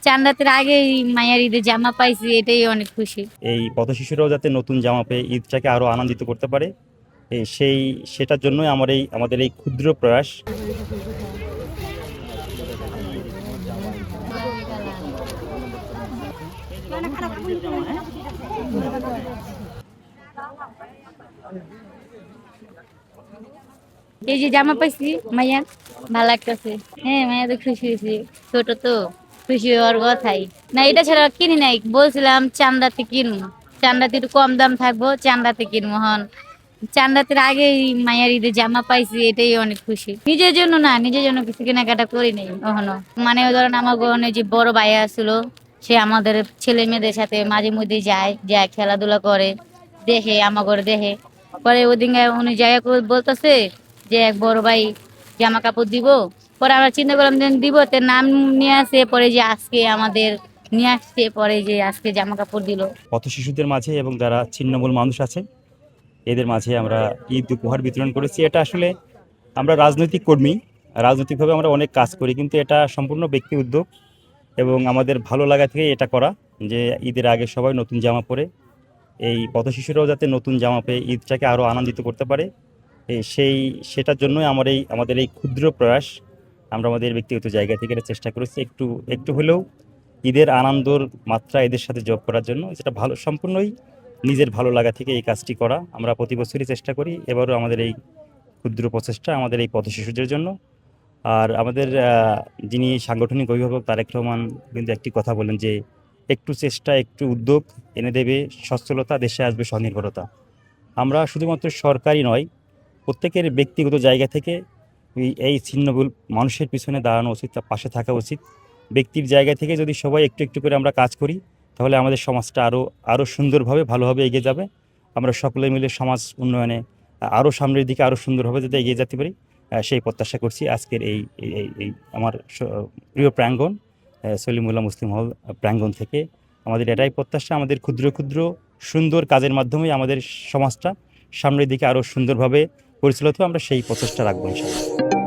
চার রাতের আগে মায়ের ঈদে জামা পাইছি, এটাই অনেক খুশি। এই পথশিশুরাও যাতে নতুন জামা পেয়ে ঈদটাকে আরো আনন্দিত করতে পারে, সেটার জন্যই আমাদের এই ক্ষুদ্র প্রয়াস। এই যে জামা পাইছি মাইয়ার, ভালো লাগতেছে। হ্যাঁ, মাইয়া তো খুশি হয়েছি, ছোট তো খুশি হওয়ার কথাই। না, এটা ছাড়া কিনি নাই, বলছিলাম চান্দাতে কিনবো, চান্দাতে একটু কম দাম থাকবো, চান্দাতে কিনবো। হন চার রাতের আগে মায়ের ঈদে জামা পাইছি, এটাই অনেক খুশি। নিজের জন্য না, নিজের জন্য কিছু কেনাকাটা করি নাই কখনো। মানে ধরেন আমার গহনে যে বড় ভাইয়া ছিল, সে আমাদের ছেলে মেয়েদের সাথে মাঝে মধ্যে যায় খেলাধুলা করে, দেখে আমার ঘরে দেখে। পরে ওদিন উনি জায়গা করে বলতেছে যে এক বড় ভাই জামা কাপড় দিব। পরে আমরা চিন্তা করলাম যে দিব, তে নাম নিয়ে আসে, পরে যে আজকে আমাদের নিয়ে আসছে, পরে যে আজকে জামা কাপড় দিল। পথশিশুদের মাঝে এবং যারা ছিন্নমূল মানুষ আছে এদের মাঝে আমরা ঈদ উপহার বিতরণ করেছি। এটা আসলে আমরা রাজনৈতিক কর্মী, রাজনৈতিকভাবে আমরা অনেক কাজ করি, কিন্তু এটা সম্পূর্ণ ব্যক্তি উদ্যোগ এবং আমাদের ভালো লাগা থেকে এটা করা, যে ঈদের আগে সবাই নতুন জামা পরে এই পথশিশুরাও যাতে নতুন জামা পেয়ে ঈদটাকে আরো আনন্দিত করতে পারে, সেটার জন্যই আমাদের এই ক্ষুদ্র প্রয়াস। আমরা আমাদের ব্যক্তিগত জায়গা থেকে এটা চেষ্টা করেছি একটু একটু হলেও ঈদের আনন্দর মাত্রা এদের সাথে যোগ করার জন্য, যেটা ভালো সম্পূর্ণই নিজের ভালো লাগা থেকে এই কাজটি করা। আমরা প্রতি বছরই চেষ্টা করি, এবারও আমাদের এই ক্ষুদ্র প্রচেষ্টা আমাদের এই পথশিশুদের জন্য। আর আমাদের যিনি সাংগঠনিক অভিভাবক তারেক রহমান কিন্তু একটি কথা বলেন যে একটু চেষ্টা একটু উদ্যোগ এনে দেবে সচ্ছলতা, দেশে আসবে স্বনির্ভরতা। আমরা শুধুমাত্র সরকারি নয়, প্রত্যেকের ব্যক্তিগত জায়গা থেকে এই ছিন্নমূল মানুষের পিছনে দাঁড়ানো উচিত, তার পাশে থাকা উচিত। ব্যক্তির জায়গা থেকে যদি সবাই একটু একটু করে আমরা কাজ করি, তাহলে আমাদের সমাজটা আরও সুন্দরভাবে ভালোভাবে এগিয়ে যাবে। আমরা সকলে মিলে সমাজ উন্নয়নে আরও সামনের দিকে আরও সুন্দরভাবে যাতে এগিয়ে যেতে পারি, সেই প্রত্যাশা করছি আজকের এই আমার প্রিয় প্রাঙ্গণ সলিমুল্লাহ মুসলিম হল প্রাঙ্গণ থেকে। আমাদের এটাই প্রত্যাশা, আমাদের ক্ষুদ্র ক্ষুদ্র সুন্দর কাজের মাধ্যমে আমাদের সমাজটা সামনের দিকে আরও সুন্দরভাবে পরিচালিত হবে। আমরা সেই প্রচেষ্টা রাখবো ইনশাআল্লাহ।